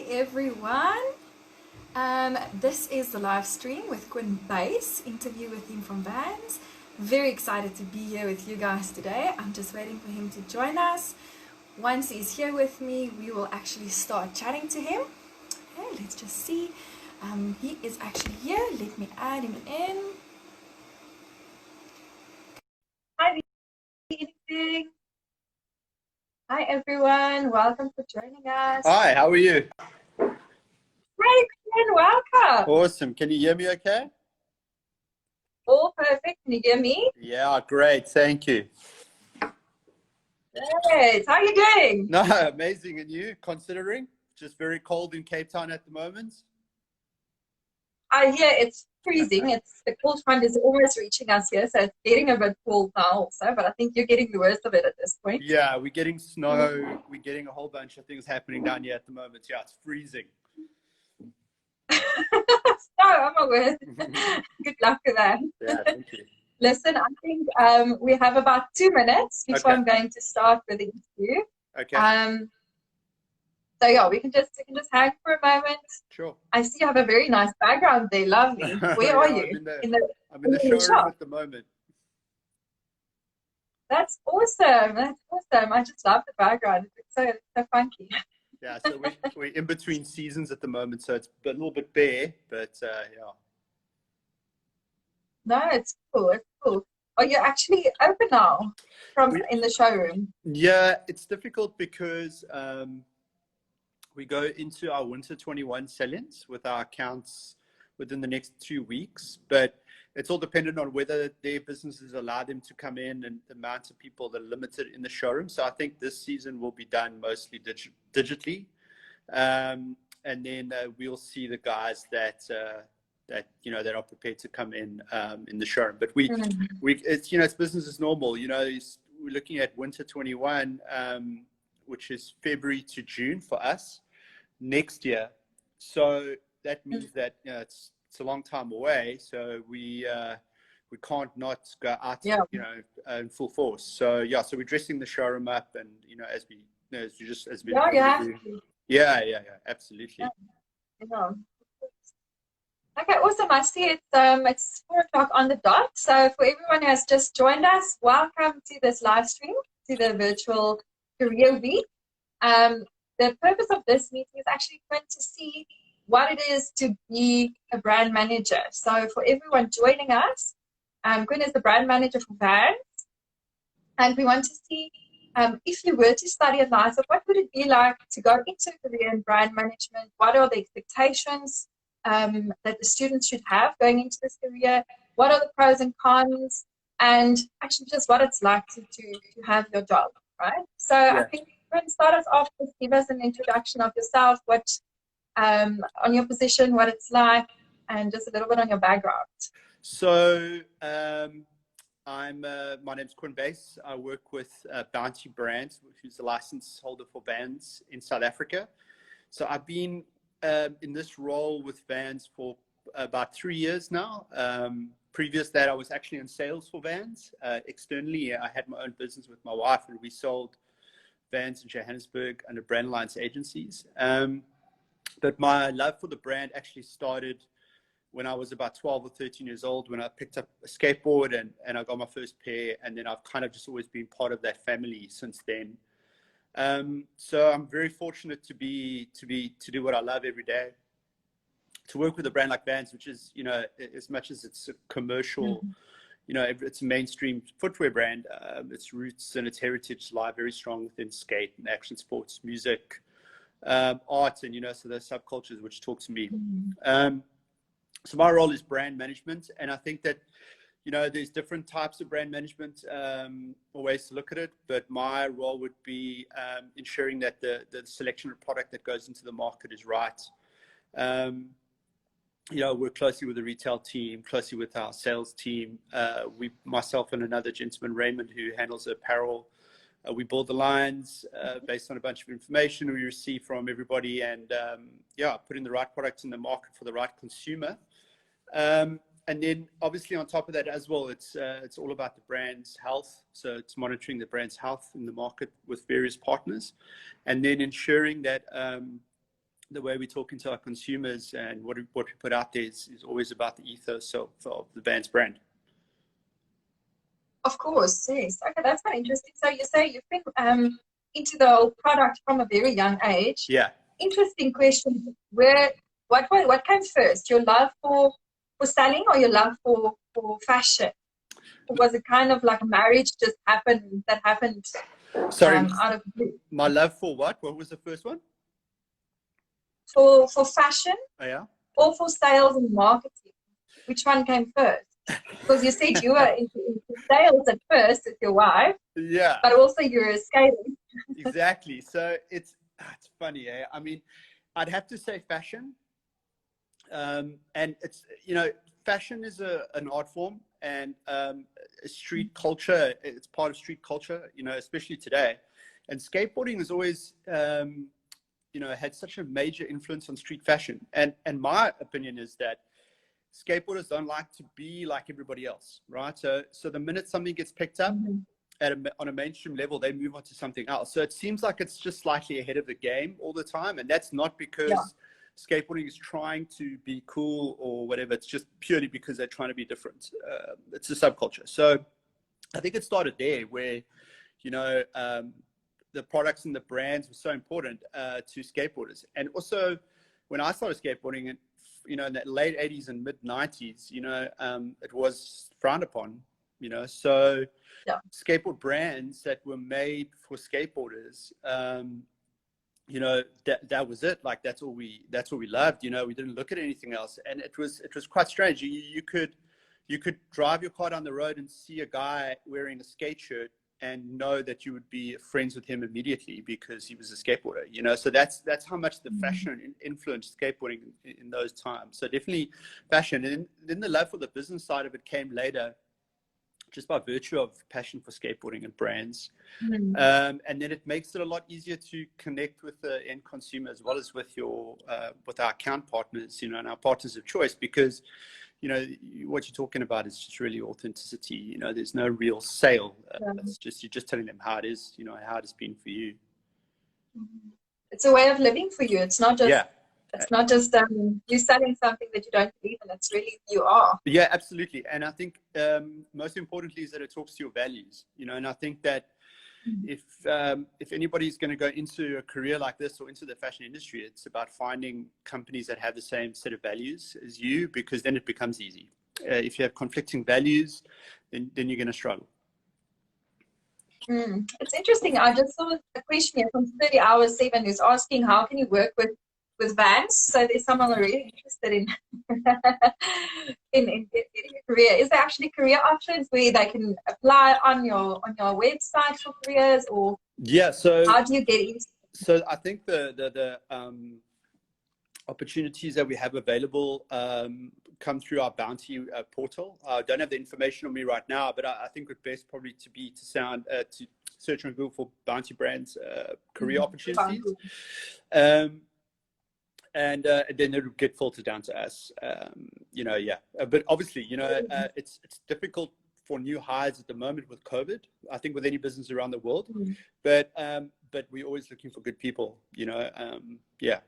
everyone. This is the live stream with Quin interview with him from VANS. Very excited to be here with you guys today. I'm just waiting for him to join us. Once he's here with me, we will actually start chatting to him. Okay, let's just see. He is actually here. Let me add him in. Hi, evening. Hi, everyone. Welcome for joining us. Hi, how are you? Hi, Quin. Welcome. Awesome. Can you hear me okay? All perfect. Can you hear me? Yeah, great. Thank you. Great. How are you doing? No, amazing. And you, considering? Just very cold in Cape Town at the moment? I hear it's freezing. The cold front is almost reaching us here, so it's getting a bit cold now also, but I think you're getting the worst of it at this point. Yeah, we're getting snow. We're getting a whole bunch of things happening down here at the moment. Yeah, it's freezing. So, I'm aware. Good luck with that. Yeah, thank you. Listen, I think we have about 2 minutes before Okay. I'm going to start with the interview. Okay. So yeah, we can just hang for a moment. Sure. I see you have a very nice background there. Lovely. Where are you? I'm in the showroom at the moment. That's awesome. That's awesome. I just love the background. It's so funky. Yeah, so we're in between seasons at the moment, so it's a little bit bare, but yeah. No, it's cool. It's cool. Are you actually open now in the showroom? Yeah, it's difficult because we go into our winter 21 sell-ins with our accounts within the next 2 weeks, but it's all dependent on whether their businesses allow them to come in and the amount of people that are limited in the showroom. So I think this season will be done mostly digitally. And then we'll see the guys that are prepared to come in the showroom. But it's business as normal. We're looking at winter 21, which is February to June for us next year. So that means that it's a long time away. So we can't not go out, in full force. So yeah, so we're dressing the showroom up, and as we do. Yeah, absolutely. Yeah. Okay, awesome. I see it's 4 o'clock on the dot. So for everyone who has just joined us, welcome to this live stream, to the virtual career week. The purpose of this meeting is actually going to see what it is to be a brand manager. So for everyone joining us, Quin is the brand manager for VANS, and we want to see if you were to study at NISA, what would it be like to go into a career in brand management? What are the expectations that the students should have going into this career? What are the pros and cons? And actually just what it's like to have your job, right? So yeah. I think you can start us off, just give us an introduction of yourself, what on your position, what it's like, and just a little bit on your background. So my name's Quin. I work with Bounty Brands, who's the license holder for VANS in South Africa. So I've been in this role with VANS for about 3 years now. Previous to that, I was actually in sales for VANS. Externally, I had my own business with my wife, and we sold VANS in Johannesburg under Brand Alliance agencies. But my love for the brand actually started when I was about 12 or 13 years old, when I picked up a skateboard and I got my first pair, and then I've kind of just always been part of that family since then. So I'm very fortunate to do what I love every day, to work with a brand like VANS, which is, as much as it's a commercial, it's a mainstream footwear brand, its roots and its heritage lie very strong within skate and action sports, music, art, and, so those subcultures which talk to me. So my role is brand management, and I think that, there's different types of brand management or ways to look at it, but my role would be ensuring that the selection of product that goes into the market is right. Work closely with the retail team, closely with our sales team. Myself and another gentleman, Raymond, who handles apparel, we build the lines based on a bunch of information we receive from everybody, and putting the right products in the market for the right consumer. And then obviously on top of that as well, it's all about the brand's health. So it's monitoring the brand's health in the market with various partners, and then ensuring that the way we talk into our consumers and what we put out there is always about the ethos of the VANS brand. Of course, yes. Okay, that's quite interesting. So you say you've been into the whole product from a very young age. Yeah. Interesting question. What came first? Your love for selling or your love for fashion? Or was it kind of like a marriage just happened Sorry, out of blue? my love for what? What was the first one? For fashion Oh, yeah. or for sales and marketing? Which one came first? Because you said you were into sales at first with your wife. Yeah. But also you're skating. Exactly. So it's funny, eh? I mean, I'd have to say fashion. And it's, fashion is an art form, and street culture, it's part of street culture, especially today. And skateboarding has always, had such a major influence on street fashion. And my opinion is that skateboarders don't like to be like everybody else, right? So the minute something gets picked up on a mainstream level, they move on to something else. So it seems like it's just slightly ahead of the game all the time. And that's not because skateboarding is trying to be cool or whatever. It's just purely because they're trying to be different. It's a subculture. So I think it started there where, the products and the brands were so important to skateboarders. And also when I started skateboarding, and in that late 80s and mid 90s, it was frowned upon, so skateboard brands that were made for skateboarders, that was it. Like, that's what we loved. We didn't look at anything else. And it was quite strange. You could drive your car down the road and see a guy wearing a skate shirt and know that you would be friends with him immediately because he was a skateboarder, so that's how much the fashion influenced skateboarding in those times. So definitely fashion. And then the love for the business side of it came later, just by virtue of passion for skateboarding and brands. And then it makes it a lot easier to connect with the end consumer as well as with with our account partners, and our partners of choice, because what you're talking about is just really authenticity. There's no real sale. It's just, you're just telling them how it is, how it has been for you. It's a way of living for you. It's not just it's not just you selling something that you don't believe in. It's really you are. Yeah, absolutely. And I think most importantly is that it talks to your values. And I think that if anybody's going to go into a career like this or into the fashion industry, it's about finding companies that have the same set of values as you, because then it becomes easy. If you have conflicting values, then you're going to struggle. It's interesting. I just saw a question here from 30 Hours 7 who's asking, how can you work with VANS? So there's someone already interested in in getting a career. Is there actually career options where they can apply on your website for careers, or so how do you get into? So I think the opportunities that we have available come through our Bounty portal. I don't have the information on me right now, but I think it best probably to search on Google for Bounty Brands career opportunities. And then it'll get filtered down to us. But obviously, it's difficult for new hires at the moment with COVID. I think with any business around the world, but we're always looking for good people. Yes.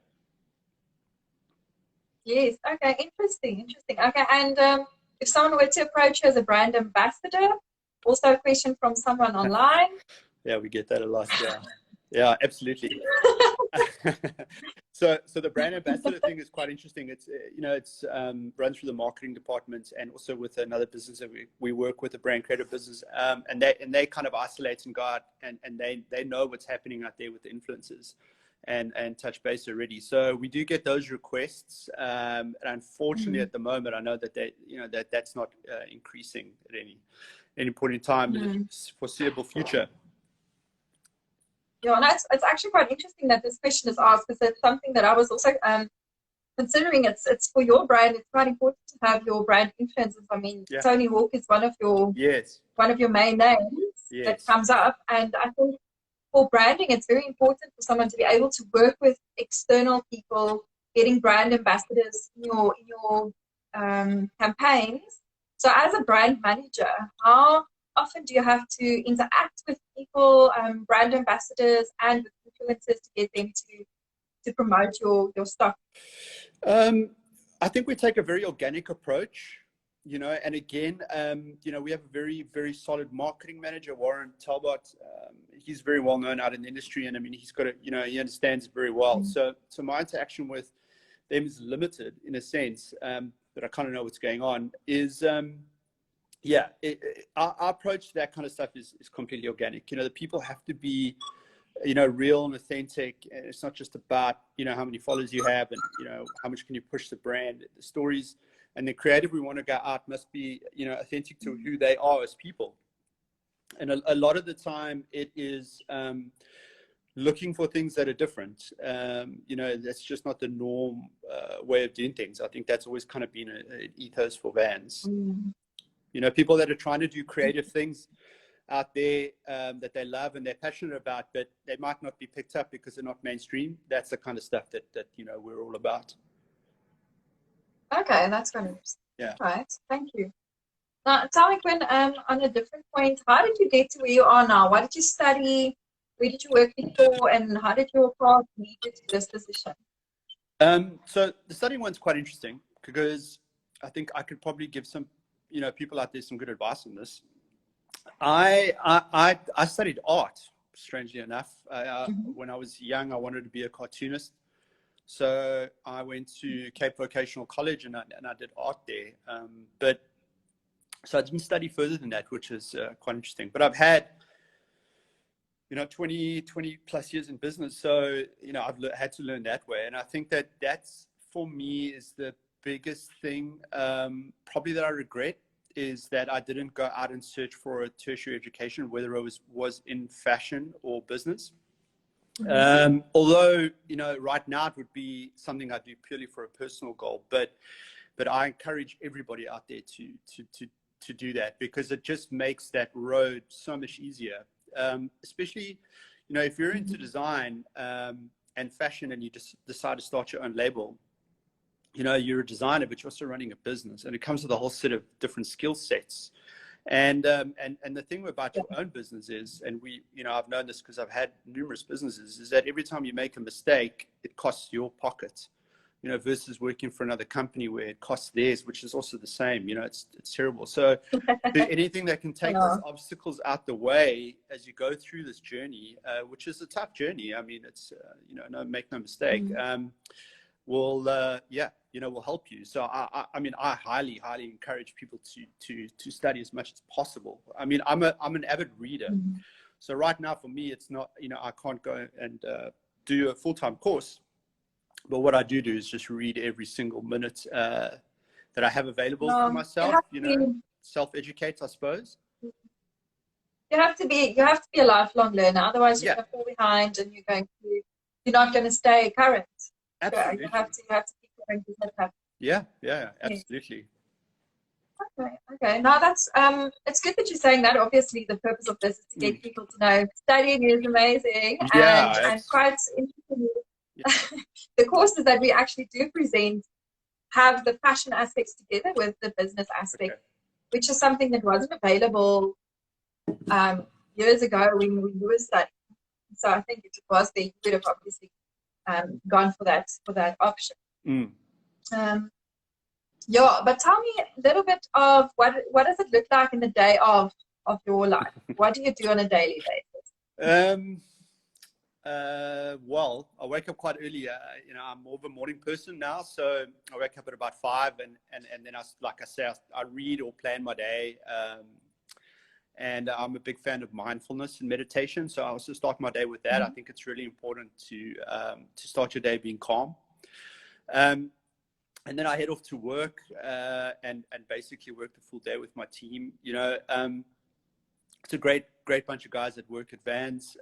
Okay. Interesting. Okay. And if someone were to approach you as a brand ambassador, also a question from someone online. Yeah, we get that a lot. Yeah, absolutely. So the brand ambassador thing is quite interesting. It's run through the marketing department and also with another business that we work with, a brand creative business, and they kind of isolate and go out and they know what's happening out there with the influencers and touch base already. So we do get those requests, and unfortunately at the moment I know that that's not increasing at any point in time in the foreseeable future. Yeah, and it's actually quite interesting that this question is asked, because it's something that I was also considering. It's for your brand. It's quite important to have your brand influencers. I mean, Tony Hawk is one of your main names that comes up, and I think for branding, it's very important for someone to be able to work with external people, getting brand ambassadors in your campaigns. So, as a brand manager, how often do you have to interact with people, brand ambassadors, and with influencers to get them to promote your stock? I think we take a very organic approach, you know, and again, you know, we have a very, very solid marketing manager, Warren Talbot. He's very well known out in the industry, and I mean, he's got you know, he understands it very well. So my interaction with them is limited in a sense, but I kind of know what's going on. Our approach to that kind of stuff is completely organic. You know, the people have to be, you know, real and authentic. And it's not just about, you know, how many followers you have and, you know, how much can you push the brand. The stories and the creative we want to go out must be, you know, authentic to who they are as people. And a lot of the time it is looking for things that are different. You know, that's just not the norm way of doing things. I think that's always kind of been an ethos for Vans. You know, people that are trying to do creative things out there that they love and they're passionate about, but they might not be picked up because they're not mainstream. That's the kind of stuff that you know, we're all about. Okay, that's kind of interesting. Yeah. Right. Thank you. Now, tell me, Quinn, on a different point, how did you get to where you are now? What did you study? Where did you work before? And how did your path lead you to this position? So the studying one's quite interesting because I think I could probably give some, you know, people out there some good advice on this. I studied art, strangely enough. When I was young, I wanted to be a cartoonist. So I went to Cape Vocational College and I did art there. But so I didn't study further than that, which is quite interesting. But I've had, you know, 20 plus years in business. So, you know, I've had to learn that way. And I think that that's, for me, is the biggest thing probably that I regret, is that I didn't go out and search for a tertiary education, whether it was in fashion or business. Although, you know, right now it would be something I do purely for a personal goal, but I encourage everybody out there to do that, because it just makes that road so much easier. Especially, you know, if you're into design and fashion and you just decide to start your own label, you know, you're a designer, but you're also running a business, and it comes with a whole set of different skill sets. And the thing about your own business is, and you know, I've known this because I've had numerous businesses, is that every time you make a mistake, it costs your pocket, you know, versus working for another company where it costs theirs, which is also the same. You know, it's terrible. So anything that can take those obstacles out the way as you go through this journey, which is a tough journey. I mean, it's, you know, make no mistake, will help you. So I mean, I highly encourage people to study as much as possible. I mean, I'm an avid reader. So right now for me, it's not, you know, I can't go and do a full-time course, but what I do is just read every single minute that I have available for myself, you know, self-educate, I suppose. You have to be a lifelong learner, otherwise you're going to fall behind and you're not going to stay current. Absolutely. You have to keep going to that happen. Yeah, absolutely. Okay. Now that's it's good that you're saying that. Obviously, the purpose of this is to get people to know studying is amazing. And quite interesting. The courses that we actually do present have the fashion aspects together with the business aspect, which is something that wasn't available years ago when we were studying. So I think if it was there, you would have obviously gone for that option. But tell me a little bit of what does it look like in the day of your life? What do you do on a daily basis? Well, I wake up quite early. You know, I'm more of a morning person now, so I wake up at about 5, and then I read or plan my day. And I'm a big fan of mindfulness and meditation, so I also start my day with that. I think it's really important to start your day being calm. And then I head off to work and basically work the full day with my team. You know, it's a great bunch of guys that work at Vans,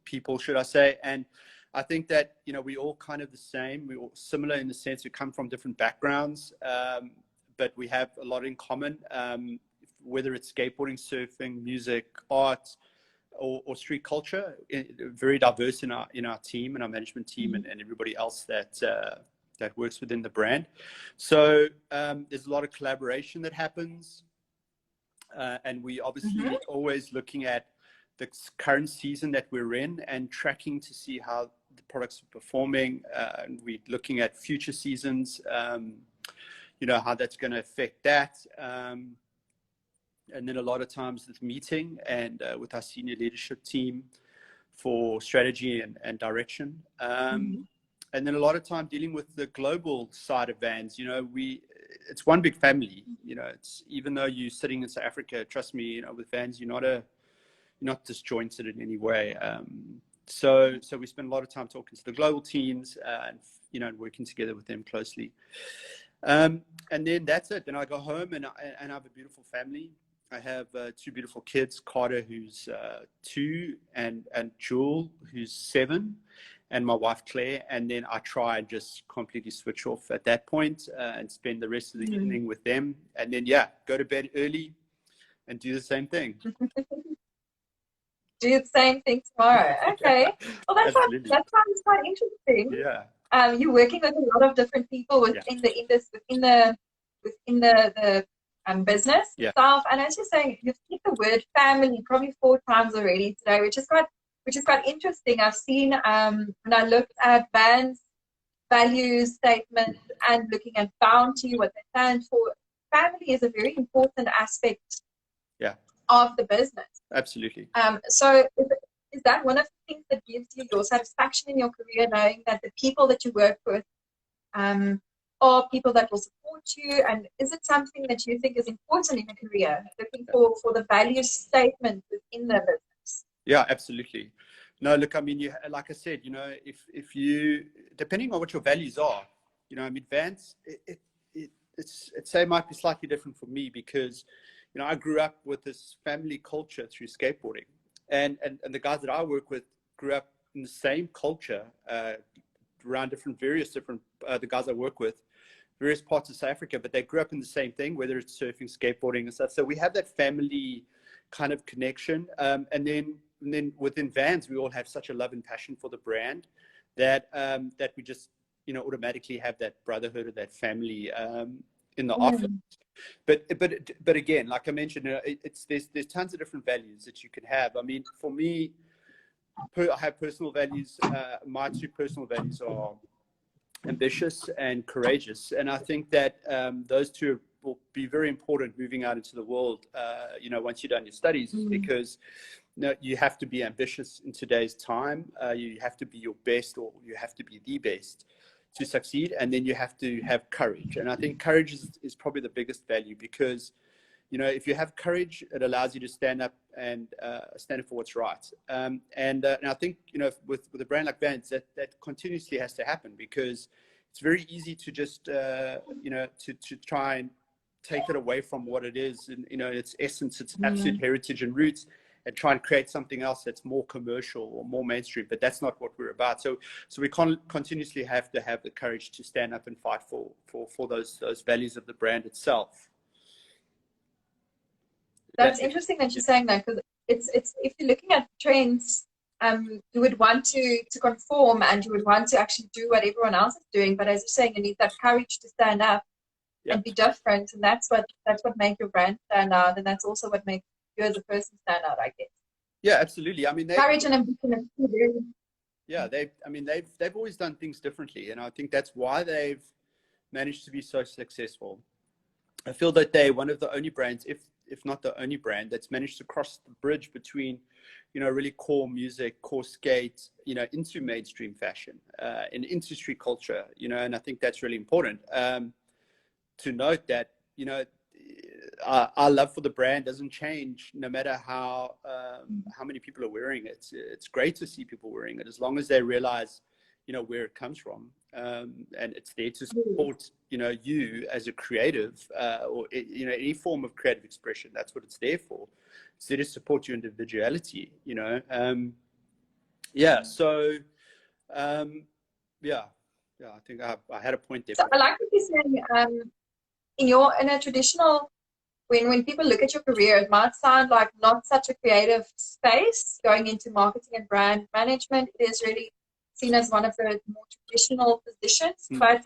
people, should I say. And I think that, you know, we're all kind of the same. We're all similar in the sense we come from different backgrounds, but we have a lot in common, whether it's skateboarding, surfing, music, art, or street culture. Very diverse in our team and our management team and everybody else that works within the brand. So there's a lot of collaboration that happens. And we obviously always looking at the current season that we're in and tracking to see how the products are performing. And we're looking at future seasons, you know, how that's going to affect that. And then a lot of times with meeting and with our senior leadership team for strategy and direction. And then a lot of time dealing with the global side of Vans. You know, it's one big family. You know, it's, even though you're sitting in South Africa, trust me, you know, with Vans, you're not disjointed in any way. So we spend a lot of time talking to the global teams and, you know, working together with them closely. And then that's it. Then I go home and I have a beautiful family. I have 2 beautiful kids, Carter, who's 2, and Jewel, who's 7, and my wife, Claire. And then I try and just completely switch off at that point and spend the rest of the evening with them. And then, yeah, go to bed early and do the same thing. Do the same thing tomorrow. Okay. Well, that sounds quite interesting. Yeah. You're working with a lot of different people within the business itself. And as you're saying, you've said the word family probably 4 times already today, which is quite interesting. I've seen when I looked at Vans value statement and looking at Bounty, what they stand for, family is a very important aspect of the business. Absolutely. So is that one of the things that gives you your satisfaction in your career, knowing that the people that you work with are people that will support you? And is it something that you think is important in a career, looking for the value statement within the business? Yeah, absolutely. No, look, I mean, like I said, you know, if you, depending on what your values are, you know, I mean, Vans, it might be slightly different for me because, you know, I grew up with this family culture through skateboarding, and the guys that I work with grew up in the same culture around various different the guys I work with, various parts of South Africa, but they grew up in the same thing, whether it's surfing, skateboarding, and stuff. So we have that family kind of connection, and then within Vans, we all have such a love and passion for the brand that we just, you know, automatically have that brotherhood or that family in the office. But again, like I mentioned, you know, there's tons of different values that you can have. I mean, for me, I have personal values. My 2 personal values are ambitious and courageous, and I think that those 2 will be very important moving out into the world. You know, once you've done your studies, because you have to be ambitious in today's time. You have to be your best, or you have to be the best to succeed, and then you have to have courage. And I think courage is probably the biggest value, because, you know, if you have courage, it allows you to stand up and stand up for what's right. And I think, you know, with a brand like Vans, that continuously has to happen, because it's very easy to just you know, to try and take it away from what it is, and, you know, its essence, its absolute heritage and roots, and try and create something else that's more commercial or more mainstream. But that's not what we're about. So we continuously have to have the courage to stand up and fight for those values of the brand itself. That's interesting that you're saying that, because it's if you're looking at trends, you would want to conform, and you would want to actually do what everyone else is doing. But as you're saying, you need that courage to stand up and be different, and that's what makes your brand stand out, and that's also what makes you as a person stand out, I guess. Yeah, absolutely. I mean, courage and ambition. Yeah, they've always done things differently, and I think that's why they've managed to be so successful. I feel that they're one of the only brands, if not the only brand, that's managed to cross the bridge between, you know, really core music, core skate, you know, into mainstream fashion, and into street culture, you know. And I think that's really important to note that, you know, our love for the brand doesn't change no matter how many people are wearing it. It's great to see people wearing it, as long as they realize, you know, where it comes from, and it's there to support, you know, you as a creative, or, you know, any form of creative expression. That's what it's there for. It's there to support your individuality, you know. So I think I had a point there. So I like what you're saying. In a traditional, when people look at your career, it might sound like not such a creative space going into marketing and brand management. It is really seen as one of the more traditional positions. But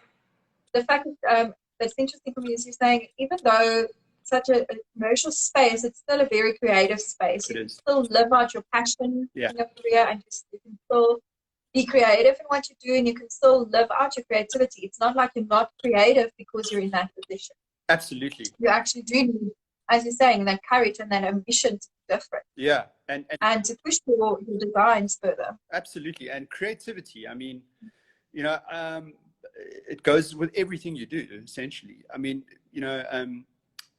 the fact that's interesting for me is you're saying, even though such a commercial space, it's still a very creative space. You can still live out your passion in your career, and you can still be creative in what you do, and you can still live out your creativity. It's not like you're not creative because you're in that position. Absolutely. You actually do need, as you're saying, that courage and that ambition to be different. Yeah. And to push your designs further. Absolutely. And creativity, I mean, you know, it goes with everything you do, essentially. I mean, you know,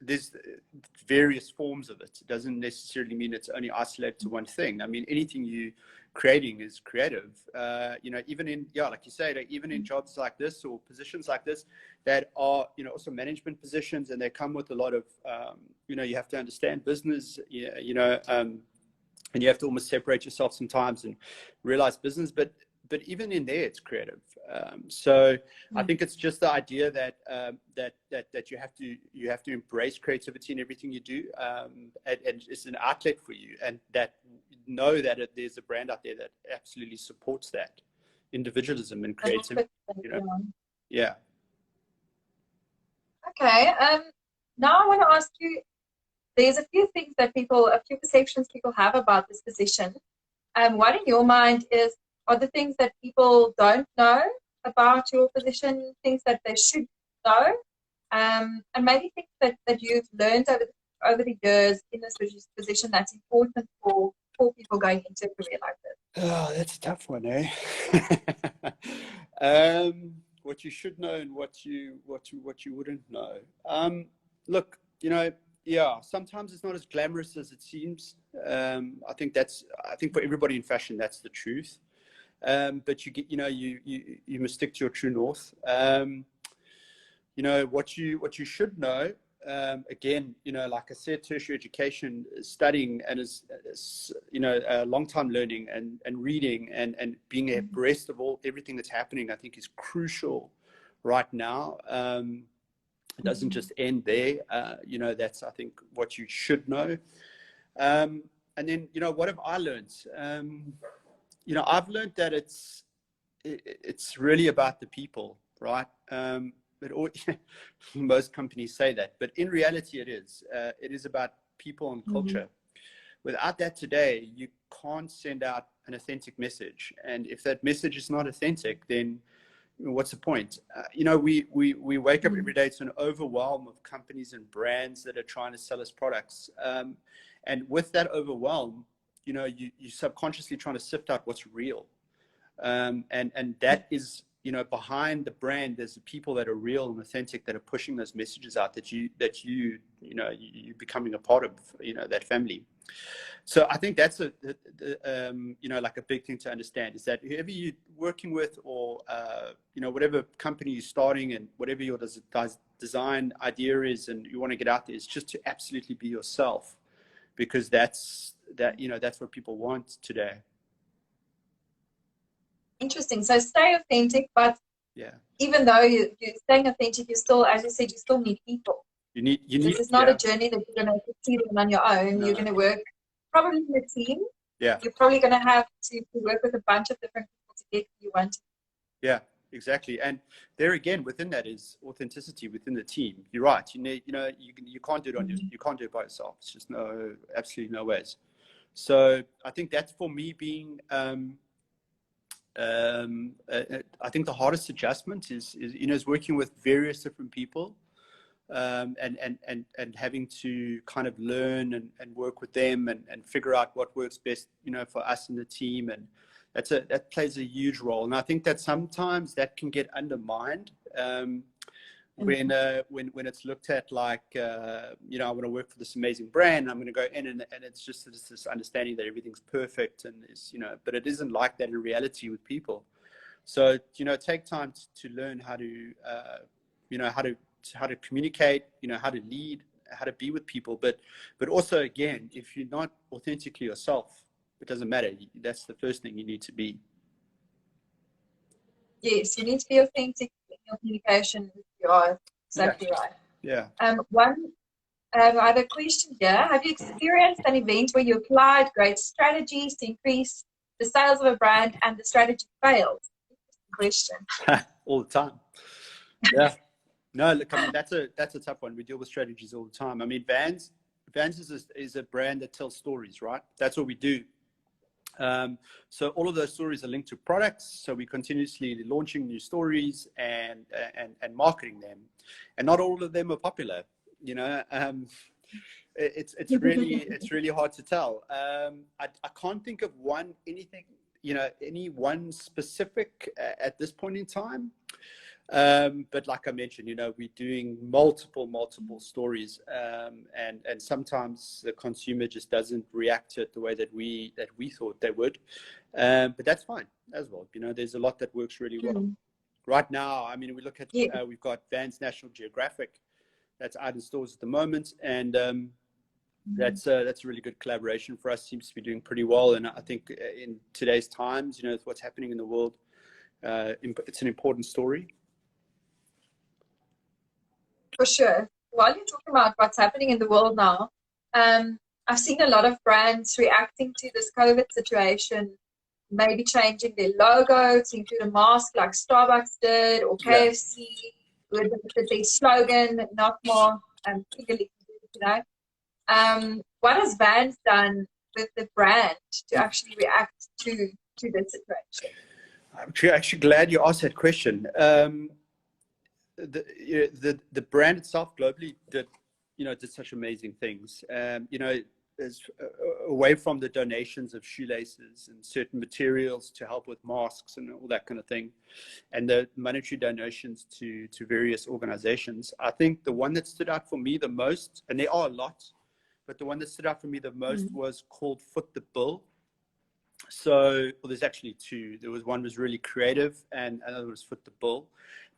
there's various forms of it. It doesn't necessarily mean it's only isolated to one thing. I mean, anything you creating is creative. You know, even in, yeah, like you say, like even in jobs like this or positions like this that are, you know, also management positions, and they come with a lot of, you know, you have to understand business, you know, and you have to almost separate yourself sometimes and realize business, but even in there, it's creative. So I think it's just the idea that that you have to embrace creativity in everything you do, and it's an outlet for you, and that know that there's a brand out there that absolutely supports that individualism and creativity. You know, yeah. Okay. Now I want to ask you. There's a few things that a few perceptions people have about this position. What in your mind are the things that people don't know about your position, things that they should know, and maybe things that you've learned over the years in this position that's important for people going into a career like this? Oh, that's a tough one, eh? What you should know and what you wouldn't know. Look, you know, yeah, sometimes it's not as glamorous as it seems. I think for everybody in fashion, that's the truth. But you get, you know, you must stick to your true north. You know, what you should know, again, you know, like I said, tertiary education, studying and is you know, long time learning and reading and being abreast of everything that's happening, I think is crucial right now. It doesn't just end there. You know, that's, I think, what you should know. And then, you know, what have I learned? You know, I've learned that it's really about the people, right? But most companies say that, but in reality, it is about people and culture. Without that today, you can't send out an authentic message. And if that message is not authentic, then what's the point? You know, we wake up every day to an overwhelm of companies and brands that are trying to sell us products. And with that overwhelm, you know, you subconsciously trying to sift out what's real. And that is, you know, behind the brand, there's the people that are real and authentic that are pushing those messages out that you're becoming a part of, you know, that family. So I think that's you know, like a big thing to understand is that whoever you're working with, or you know, whatever company you're starting and whatever your design idea is, and you want to get out there, is just to absolutely be yourself, because you know, that's what people want today. Interesting. So stay authentic, but yeah, even though you're staying authentic, you still, as you said, you still need people. You need. This is not a journey that you're going to succeed on your own. No. You're going to work probably in a team. Yeah. You're probably going to have to work with a bunch of different people to get where you want to. Yeah, exactly. And there again, within that is authenticity within the team. You're right. You need, you know, you can't do it on you can't do it by yourself. It's just absolutely no ways. So I think that's, for me, being I think the hardest adjustment is you know, is working with various different people, and having to kind of learn and work with them and figure out what works best, you know, for us in the team. And that plays a huge role. And I think that sometimes that can get undermined when it's looked at like, you know, I want to work for this amazing brand. I'm going to go in and it's just this understanding that everything's perfect, and is, you know, but it isn't like that in reality with people. So, you know, take time to learn how to, you know, how to communicate, you know, how to lead, how to be with people. But also, again, if you're not authentically yourself, it doesn't matter. That's the first thing you need to be. Yes, you need to be authentic in your communication. You are exactly right. Yeah. I have a question here. Have you experienced an event where you applied great strategies to increase the sales of a brand and the strategy failed? Question. All the time. Yeah. No, look, I mean, that's a tough one. We deal with strategies all the time. I mean, VANS is a brand that tells stories, right? That's what we do. So all of those stories are linked to products. So we're continuously launching new stories and marketing them, and not all of them are popular. You know, it's really hard to tell. I can't think of anything, you know, any one specific at this point in time. But like I mentioned, you know, we're doing multiple stories, and sometimes the consumer just doesn't react to it the way that we thought they would. But that's fine as well. You know, there's a lot that works really well. Right now, I mean, we look at we've got VANS National Geographic that's out in stores at the moment, and that's a really good collaboration for us. Seems to be doing pretty well, and I think in today's times, you know, with what's happening in the world, it's an important story. For sure. While you're talking about what's happening in the world now, I've seen a lot of brands reacting to this COVID situation, maybe changing their logo to include a mask like Starbucks did, or KFC, who adopted their slogan, not more legally, you know. What has Vans done with the brand to actually react to this situation? I'm actually glad you asked that question. The brand itself globally did such amazing things. You know, away from the donations of shoelaces and certain materials to help with masks and all that kind of thing, and the monetary donations to various organizations, I think the one that stood out for me the most, and there are a lot, but the one that stood out for me the most was called Foot the Bill. So, well, there's actually two. There was one was really creative, and another was Foot the Bill.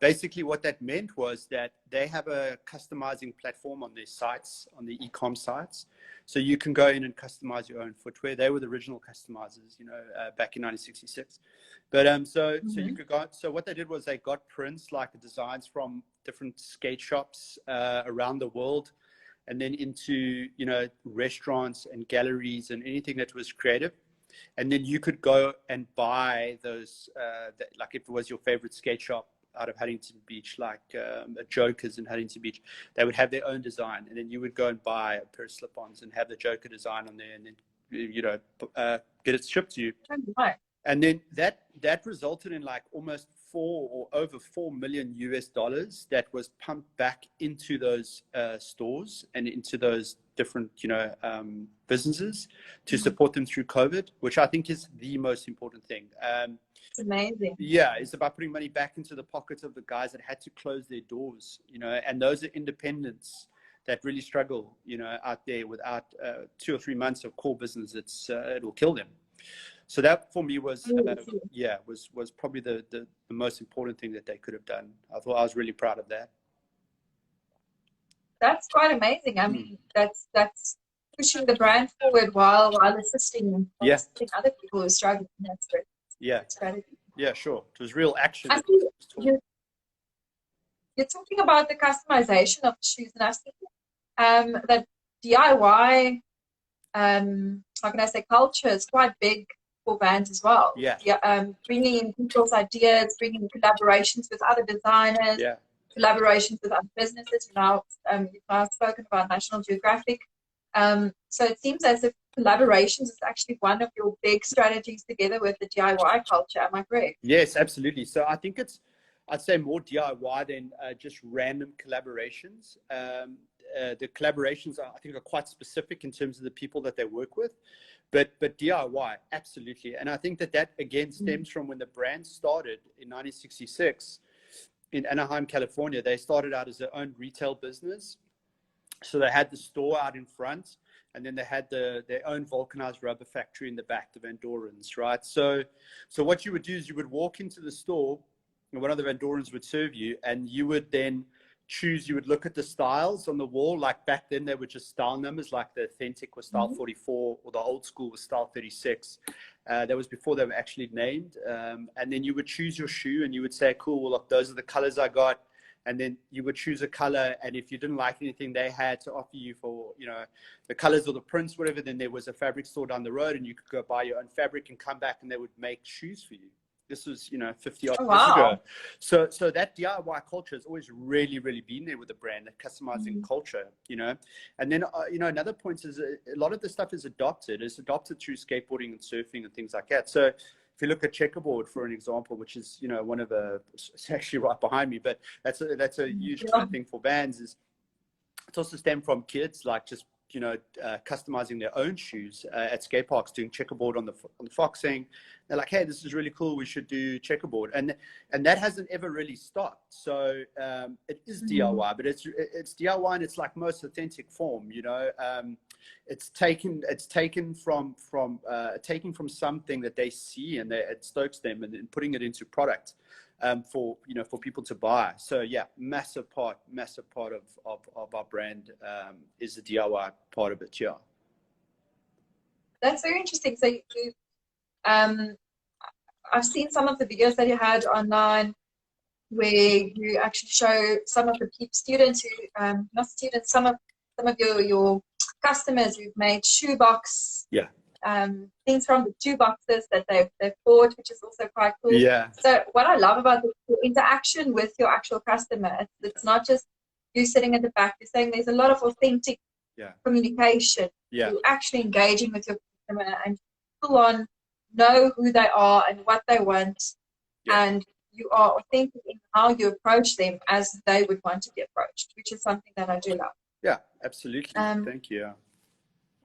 Basically, what that meant was that they have a customizing platform on their sites, on the e-com sites. So you can go in and customize your own footwear. They were the original customizers, you know, back in 1966. But so you could go. So what they did was they got prints, like designs from different skate shops around the world, and then into, you know, restaurants and galleries and anything that was creative. And then you could go and buy those, like if it was your favorite skate shop out of Huntington Beach, like a Joker's in Huntington Beach, they would have their own design. And then you would go and buy a pair of slip-ons and have the Joker design on there, and then, you know, get it shipped to you. And then that resulted in like almost over $4 million that was pumped back into those stores and into those different, you know, businesses to support them through COVID, which I think is the most important thing. It's amazing. Yeah, it's about putting money back into the pockets of the guys that had to close their doors, you know, and those are independents that really struggle, you know, out there without 2 or 3 months of core business. It'll kill them. So that for me was was probably the most important thing that they could have done. I was really proud of that. That's quite amazing. I mean, that's pushing the brand forward while assisting other people who are struggling. That's great. Strategy. Yeah, sure. It was real action. I think you're talking about the customization of the shoes, and I think that DIY, how can I say, culture is quite big for Vans as well. Bringing in people's ideas, bringing in collaborations with other designers, collaborations with other businesses. You've now spoken about National Geographic. So it seems as if collaborations is actually one of your big strategies together with the DIY culture. Am I correct? Yes, absolutely. So I think I'd say more DIY than just random collaborations. The collaborations I think are quite specific in terms of the people that they work with, but DIY, absolutely. And I think that again stems from when the brand started in 1966 in Anaheim, California. They started out as their own retail business. So they had the store out in front, and then they had their own vulcanized rubber factory in the back, the Van Dorens, right? So what you would do is you would walk into the store, and one of the Van Dorens would serve you, and you would then you would look at the styles on the wall. Like back then, they were just style numbers, like the authentic was style 44, or the old school was style 36. That was before they were actually named. And then you would choose your shoe, and you would say, cool, well, look, those are the colors I got. And then you would choose a color, and if you didn't like anything they had to offer you for, you know, the colors or the prints, whatever, then there was a fabric store down the road, and you could go buy your own fabric and come back, and they would make shoes for you, This was, 50 odd Oh, years ago. wow. So that DIY culture has always really, really been there with the brand, that customizing culture, And then, another point is a lot of the stuff is adopted. It's adopted through skateboarding and surfing and things like that. So if you look at Checkerboard, for an example, which is, one of the, it's actually right behind me, but that's a huge kind of thing for VANS. Is it's also stemmed from kids, like just customizing their own shoes at skate parks, doing checkerboard on the foxing. They're like, hey, this is really cool, we should do checkerboard, and that hasn't ever really stopped. So it is DIY, but it's DIY and it's like most authentic form. It's taken from something that they see and it stokes them, and then putting it into product for people to buy. So yeah, massive part of our brand is the DIY part of it. Yeah, That's very interesting. So I've seen some of the videos that you had online where you actually show some of the students who not students, some of your customers who've made shoebox things from the shoe boxes that they've bought, which is also quite cool. yeah. So what I love about the interaction with your actual customer, it's not just you sitting at the back. You're saying there's a lot of authentic communication. Yeah, You're actually engaging with your customer and full on know who they are and what they want, and you are authentic in how you approach them as they would want to be approached, which is something that I do love. Yeah, absolutely. Thank you.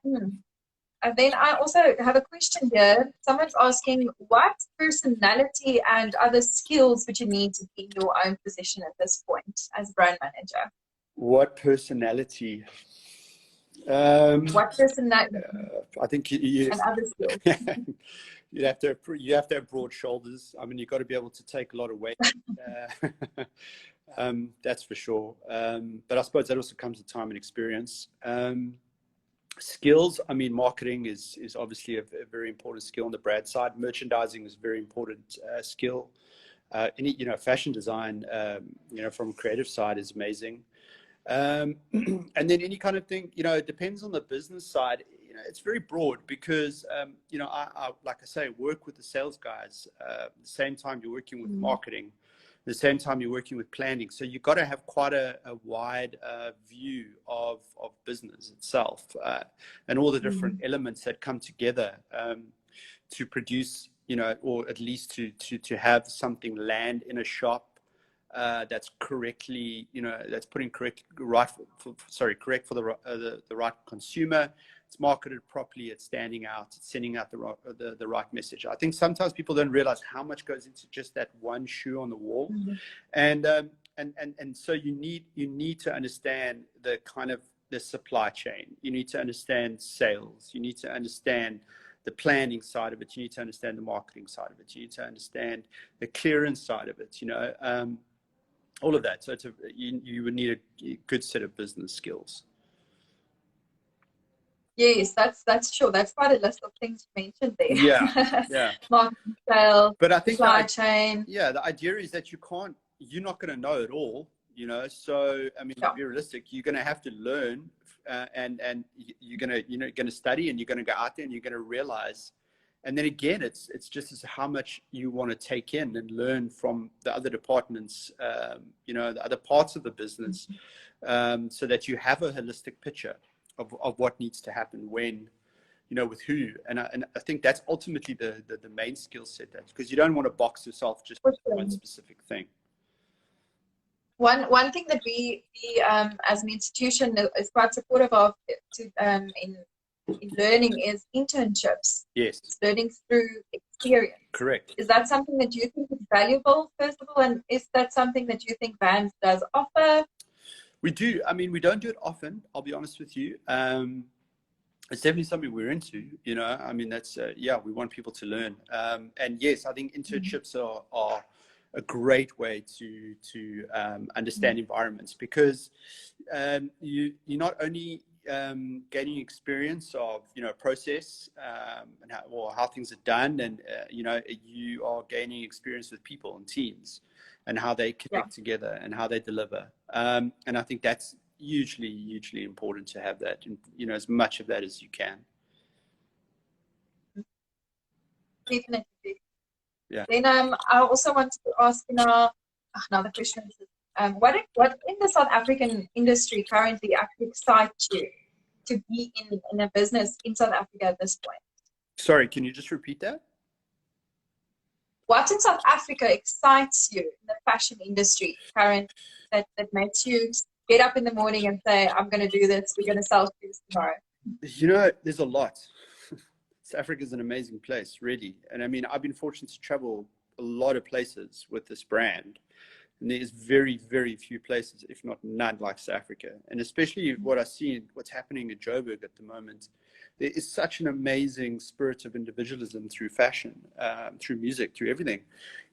And then I also have a question here. Someone's asking, what personality and other skills would you need to be in your own position at this point as brand manager? What personality? What personality I think you and other skills? you have to have broad shoulders. I mean, you've got to be able to take a lot of weight. That's for sure. But I suppose that also comes with time and experience. Skills, I mean, marketing is obviously a very important skill on the brand side. Merchandising is a very important skill. Any fashion design, from a creative side is amazing. And then any kind of thing, it depends on the business side. It's very broad because I like I say, work with the sales guys at the same time you're working with marketing, at the same time you're working with planning. So you've got to have quite a wide view of business itself, and all the different elements that come together to produce, or at least to have something land in a shop that's correctly, that's putting correct for the right consumer. It's marketed properly. It's standing out. It's sending out the right message. I think sometimes people don't realize how much goes into just that one shoe on the wall, and so you need to understand the kind of the supply chain. You need to understand sales. You need to understand the planning side of it. You need to understand the marketing side of it. You need to understand the clearance side of it. All of that. So you would need a good set of business skills. Yes, that's sure. That's quite a list of things you mentioned there. Yeah. Marketing, sales, but I think supply chain. Yeah, the idea is that you're not going to know it all, So I mean, to be realistic, you're going to have to learn, and you're going to study, and you're going to go out there, and you're going to realize. And then again, it's just as how much you want to take in and learn from the other departments, the other parts of the business, so that you have a holistic picture of what needs to happen when, with who. And I think that's ultimately the main skill set, because you don't want to box yourself just with one specific thing. One thing that we as an institution is quite supportive of in learning is internships. Yes. It's learning through experience. Correct. Is that something that you think is valuable, first of all? And is that something that you think VANS does offer? We do. I mean, we don't do it often, I'll be honest with you. It's definitely something we're into, I mean, that's, we want people to learn. And yes, I think internships are a great way to understand environments, because you're not only gaining experience of process and how things are done, and you are gaining experience with people and teams and how they connect together and how they deliver, and I think that's hugely important to have that, and as much of that as you can. Definitely. Yeah. Then I also want to ask now another question. What in the South African industry currently actually excites you to be in a business in South Africa at this point? Sorry, can you just repeat that? What in South Africa excites you in the fashion industry current that makes you get up in the morning and say, I'm going to do this, we're going to sell shoes tomorrow? You know, there's a lot. South Africa is an amazing place, really. And I mean, I've been fortunate to travel a lot of places with this brand. And there's very, very few places, if not none, like South Africa. And especially what I see, what's happening in Joburg at the moment, there is such an amazing spirit of individualism through fashion, through music, through everything.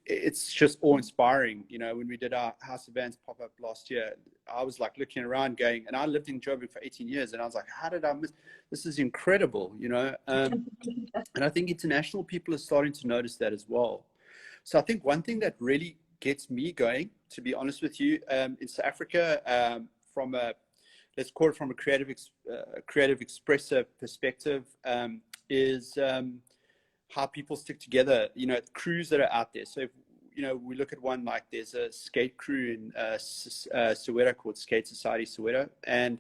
It's just awe-inspiring. You know, when we did our House of VANS pop-up last year, I was like looking around going, and I lived in Joburg for 18 years, and I was like, how did I miss? This is incredible, you know? And I think international people are starting to notice that as well. So I think one thing that really gets me going, to be honest with you, in South Africa, from a, let's call it from a creative expressive perspective, is how people stick together, you know, crews that are out there. So, if, you know, we look at one, like there's a skate crew in Soweto called Skate Society Soweto, and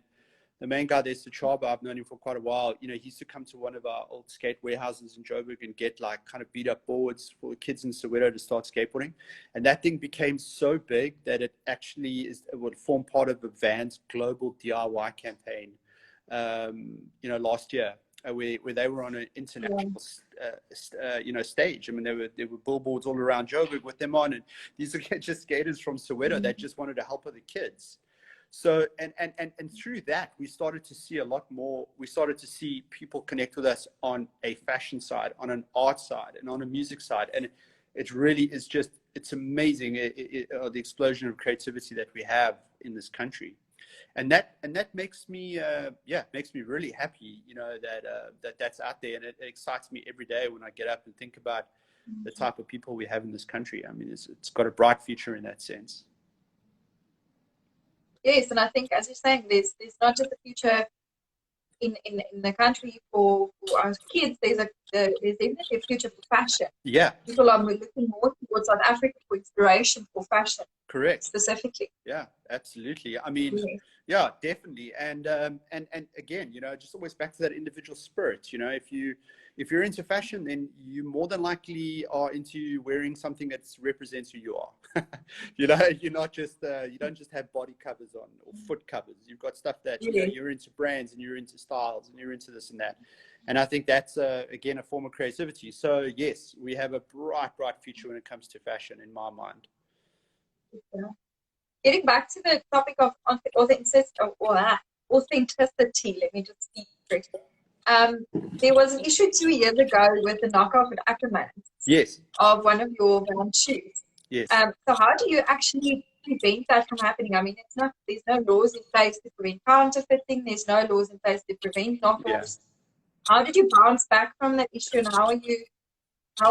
the main guy there's Chaba. I've known him for quite a while. You know, he used to come to one of our old skate warehouses in Joburg and get like kind of beat up boards for the kids in Soweto to start skateboarding. And that thing became so big that it actually it would form part of the VANS global DIY campaign, you know, last year, where they were on an international, you know, stage. I mean, there were billboards all around Joburg with them on, and these are just skaters from Soweto that just wanted to help other kids. So, and through that, we started to see a lot more. We started to see people connect with us on a fashion side, on an art side, and on a music side. And it really is just, it's amazing, the explosion of creativity that we have in this country. And that makes me, makes me really happy, you know, that's out there. And it excites me every day when I get up and think about the type of people we have in this country. I mean, it's got a bright future in that sense. Yes, and I think, as you're saying, there's not just a future in the country for our kids. There's definitely a future for fashion. Yeah. People are looking more towards South Africa for inspiration for fashion. Correct. Specifically. Yeah, absolutely. I mean, yeah, definitely. And again, you know, just always back to that individual spirit. You know, if you're into fashion, then you more than likely are into wearing something that represents who you are. You know, you're not just you don't just have body covers on or foot covers. You've got stuff that, you know, you're into brands and you're into styles and you're into this and that. And I think that's again a form of creativity. So yes, we have a bright future when it comes to fashion, in my mind. Yeah. Getting back to the topic of authenticity, let me just be straight. There was an issue 2 years ago with the knockoff at Ackermans. Yes. Of one of your VANS shoes. Yes. So how do you actually prevent that from happening? I mean, there's no laws in place to prevent counterfeiting. There's no laws in place to prevent knockoffs. Yeah. How did you bounce back from that issue, and how are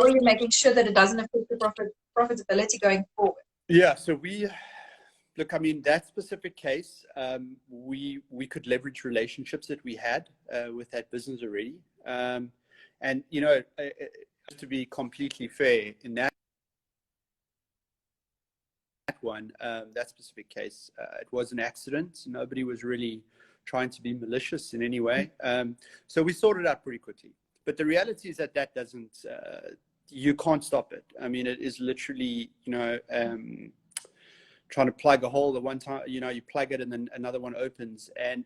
you making sure that it doesn't affect the profitability going forward? Yeah. So look, I mean, that specific case, we could leverage relationships that we had with that business already. And, you know, to be completely fair, in that one, that specific case, it was an accident. Nobody was really trying to be malicious in any way. So we sorted it out pretty quickly. But the reality is that doesn't, you can't stop it. I mean, it is literally, you know, trying to plug a hole at one time, you know, you plug it and then another one opens. And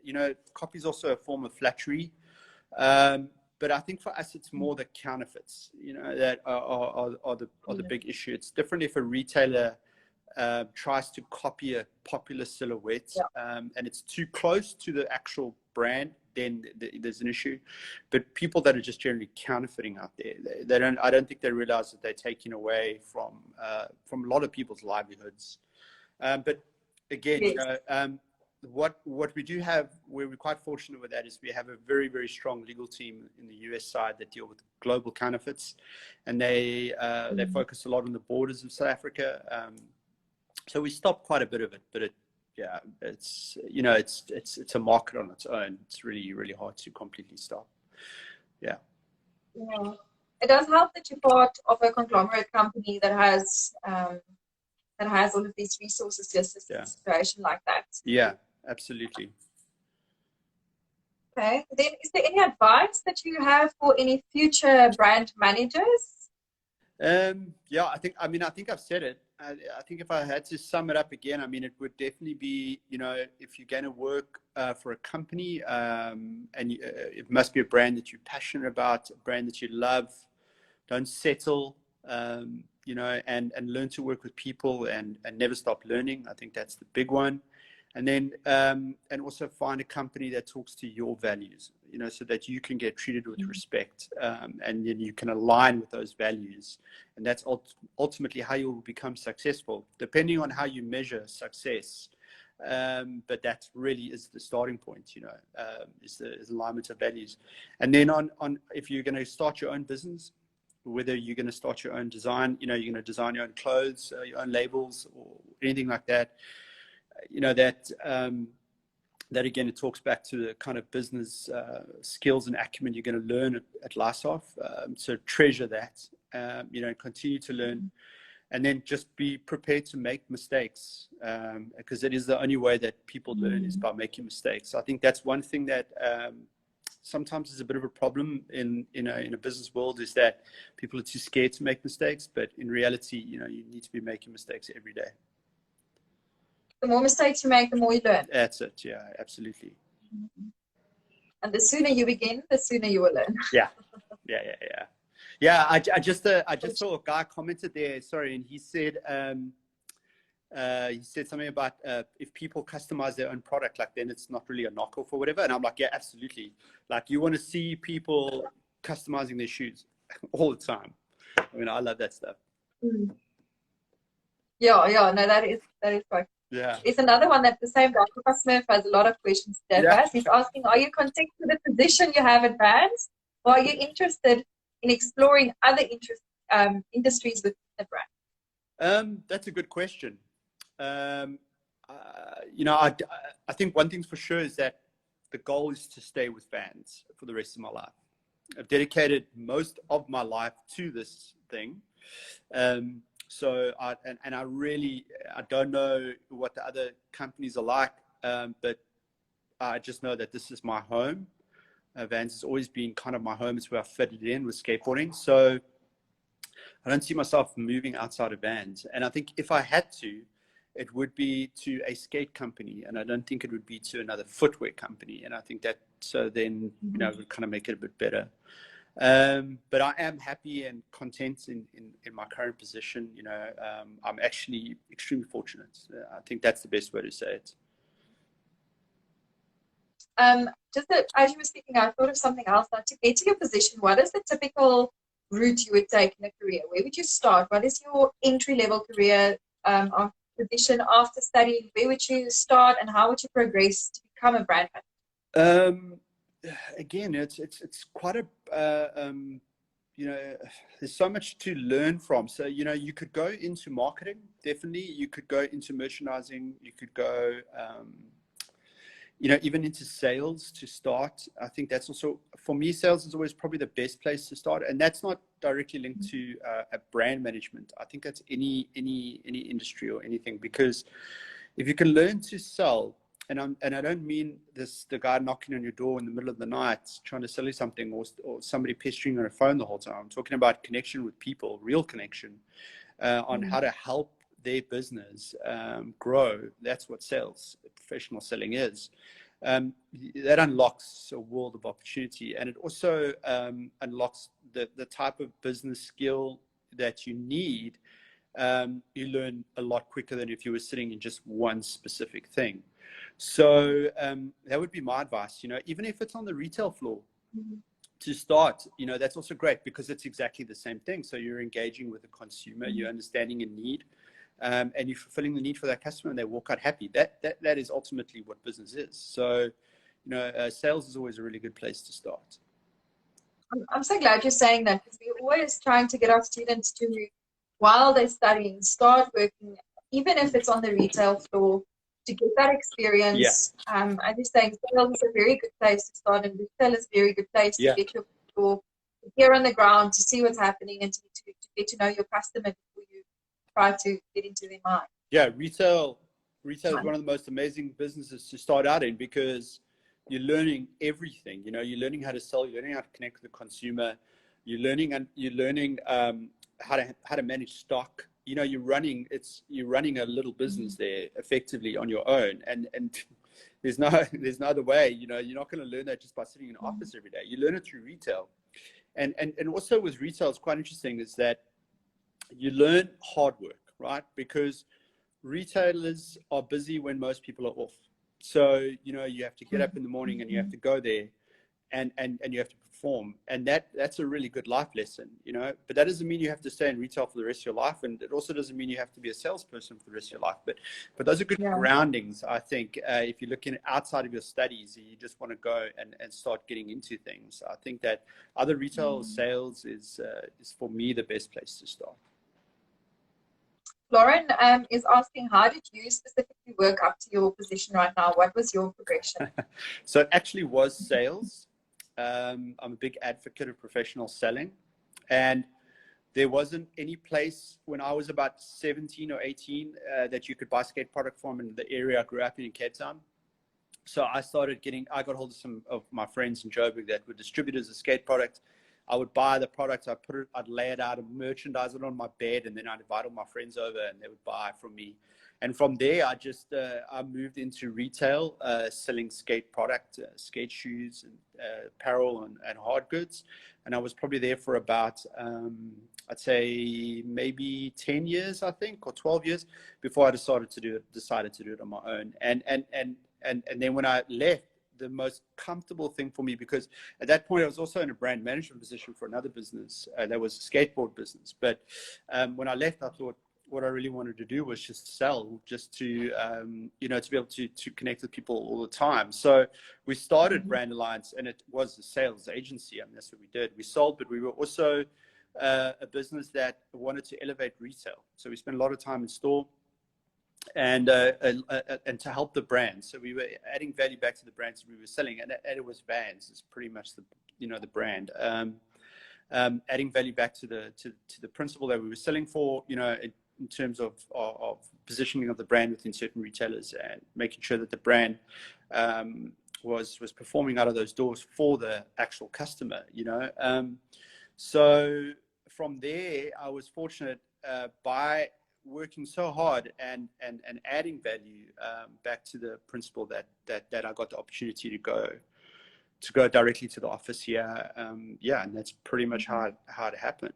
you know, copy is also a form of flattery. But I think for us, it's more the counterfeits, you know, that are the big issue. It's different if a retailer tries to copy a popular silhouette, and it's too close to the actual brand, then there's an issue. But people that are just generally counterfeiting out there, I don't think they realize that they're taking away from a lot of people's livelihoods. But again, you know, what we do have, where we're quite fortunate with that, is we have a very, very strong legal team in the US side that deal with global counterfeits, and they focus a lot on the borders of South Africa. So we stop quite a bit of it, but it's, you know, it's a market on its own. It's really, really hard to completely stop. Yeah. it does help that you're part of a conglomerate company that has all of these resources to assist in a situation like that. Yeah, absolutely. Okay. Then, is there any advice that you have for any future brand managers? Yeah, I think I've said it. I think if I had to sum it up again, I mean, it would definitely be, if you're going to work for a company, it must be a brand that you're passionate about, a brand that you love. Don't settle, and learn to work with people and never stop learning. I think that's the big one. And then, and also find a company that talks to your values, so that you can get treated with respect, and then you can align with those values. And that's ultimately how you will become successful, depending on how you measure success. But that really is the starting point, is the alignment of values. And then on if you're going to start your own business, whether you're going to start your own design, you're going to design your own clothes, your own labels, or anything like that, that again, it talks back to the kind of business skills and acumen you're going to learn at Lysov. So treasure that, continue to learn, and then just be prepared to make mistakes, because it is the only way that people learn is by making mistakes. So I think that's one thing that sometimes is a bit of a problem in a business world, is that people are too scared to make mistakes. But in reality, you need to be making mistakes every day. The more mistakes you make, the more you learn. That's it. Yeah, absolutely. And the sooner you begin, the sooner you will learn. Yeah. I just saw a guy commented there. Sorry, and he said something about if people customize their own product, like then it's not really a knockoff or whatever. And I'm like, yeah, absolutely. Like you want to see people customizing their shoes all the time. I mean, I love that stuff. Yeah. No, that is right. Yeah. There's another one that the same Dr. Smith has a lot of questions today. Yeah. He's asking, are you content with the position you have at VANS, or are you interested in exploring other industries within the brand? That's a good question. I think one thing's for sure is that the goal is to stay with VANS for the rest of my life. I've dedicated most of my life to this thing. So I don't know what the other companies are like, but I just know that this is my home. VANS has always been kind of my home. It's where I fitted in with skateboarding. So I don't see myself moving outside of VANS. And I think if I had to, it would be to a skate company, and I don't think it would be to another footwear company. And I think that, so then, it would kind of make it a bit better. But I am happy and content in my current position. I'm actually extremely fortunate. I think that's the best way to say it. As you were speaking, I thought of something else. Now, to get to your position, what is the typical route you would take in a career? Where would you start? What is your entry-level career position after studying? Where would you start, and how would you progress to become a brand manager? Again, it's quite a there's so much to learn from. So you could go into marketing, definitely. You could go into merchandising. You could go even into sales to start. I think that's also, for me, sales is always probably the best place to start, and that's not directly linked to a brand management. I think that's any industry or anything, because if you can learn to sell, and I don't mean the guy knocking on your door in the middle of the night trying to sell you something, or somebody pestering on a phone the whole time. I'm talking about connection with people, real connection, on how to help their business grow. That's what sales, professional selling is. That unlocks a world of opportunity, and it also unlocks the type of business skill that you need. You learn a lot quicker than if you were sitting in just one specific thing. So that would be my advice. Even if it's on the retail floor, to start, that's also great, because it's exactly the same thing. So you're engaging with the consumer, you're understanding a need, and you're fulfilling the need for that customer, and they walk out happy. That is ultimately what business is. So, sales is always a really good place to start. I'm so glad you're saying that, because we're always trying to get our students to, while they're studying, start working, even if it's on the retail floor, to get that experience. Yeah. As you're saying, sales is a very good place to start, and retail is a very good place to get your here on the ground to see what's happening and to get to know your customer before you try to get into their mind. Yeah, retail is one of the most amazing businesses to start out in, because you're learning everything. You know, you're learning how to sell, you're learning how to connect with the consumer, you're learning how to manage stock. You know, you're running a little business there effectively on your own, and there's no other way. You know, you're not going to learn that just by sitting in an office every day. You learn it through retail, and also with retail, it's quite interesting is that you learn hard work, right? Because retailers are busy when most people are off. So, you know, you have to get up in the morning and you have to go there and you have to perform. And that's a really good life lesson, you know, but that doesn't mean you have to stay in retail for the rest of your life. And it also doesn't mean you have to be a salesperson for the rest of your life. But those are good groundings, I think, if you're looking outside of your studies and you just want to go and start getting into things. I think that other retail sales is for me the best place to start. Lauren is asking, how did you specifically work up to your position right now? What was your progression? So it actually was sales. I'm a big advocate of professional selling. And there wasn't any place when I was about 17 or 18 that you could buy skate product from in the area I grew up in Cape Town. So I got hold of some of my friends in Joburg that were distributors of skate product. I would buy the product, I'd lay it out and merchandise it on my bed, and then I'd invite all my friends over and they would buy from me. And from there, I moved into retail, selling skate product, skate shoes, and apparel and hard goods. And I was probably there for about, I'd say maybe 10 years, I think, or 12 years before I decided to do it on my own. And then when I left, the most comfortable thing for me, because at that point I was also in a brand management position for another business that was a skateboard business. But when I left, I thought what I really wanted to do was just sell, just to you know, to be able to connect with people all the time. So we started Brand Alliance, and it was a sales agency. I mean, that's what we did. We sold, but we were also a business that wanted to elevate retail. So we spent a lot of time in store and to help the brand. So we were adding value back to the brands we were selling, and it was VANS. It's pretty much the brand. Adding value back to the principle that we were selling for, you know, in terms of positioning of the brand within certain retailers, and making sure that the brand was performing out of those doors for the actual customer, you know. So from there, I was fortunate by working so hard and adding value back to the principle that I got the opportunity to go directly to the office here. And that's pretty much how it happened.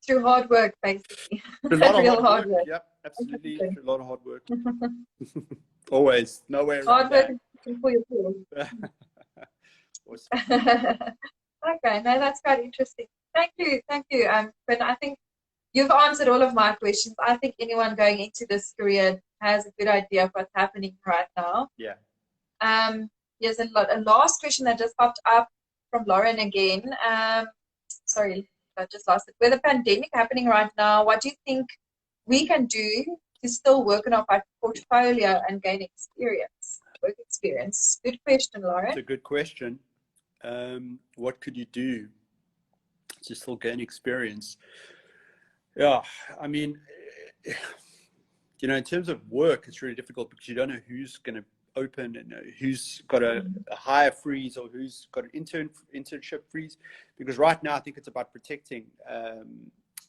Through hard work, basically. Through a lot of hard work. Yep, absolutely. Through a lot of hard work. Always, no way around hard work that. For your tools. Awesome. Okay, no, that's quite interesting. Thank you. But I think you've answered all of my questions. I think anyone going into this career has a good idea of what's happening right now. Yeah. There's a last question that just popped up from Lauren again. Sorry, I just lost it. With the pandemic happening right now, what do you think we can do to still work on our portfolio and gain work experience? Good question, Lauren. It's a good question. What could you do to still gain experience? Yeah, I mean, you know, in terms of work, it's really difficult because you don't know who's going to open and who's got a hire freeze or who's got an internship freeze. Because right now, I think it's about protecting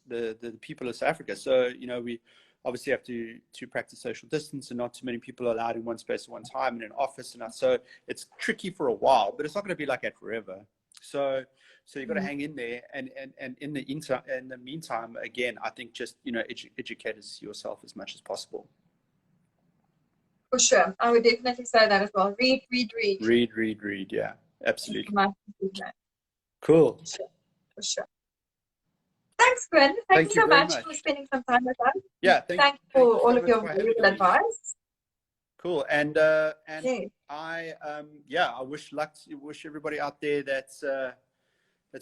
the people of South Africa. So, you know, we obviously have to practice social distance, and not too many people are allowed in one space at one time in an office. And so it's tricky for a while, but it's not going to be like that forever. So you've got to hang in there, and in the meantime, again, I think just, you know, educate yourself as much as possible. For sure, I would definitely say that as well. Read. Yeah, absolutely. Cool. For sure. Thanks, Quin. Thank you so much for spending some time with us. Yeah, thank you for all of your valuable advice. Cool. And yes. I wish everybody out there that's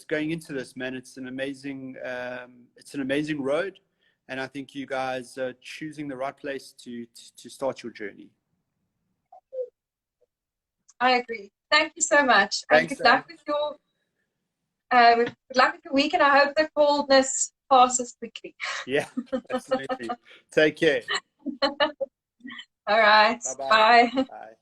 going into this, man. It's an amazing road, and I think you guys are choosing the right place to start your journey. I agree. Thank you so much. Thanks, and good luck with your Good luck with the week, and I hope the coldness passes quickly. Yeah, absolutely. Take care. All right. Bye-bye. Bye. Bye.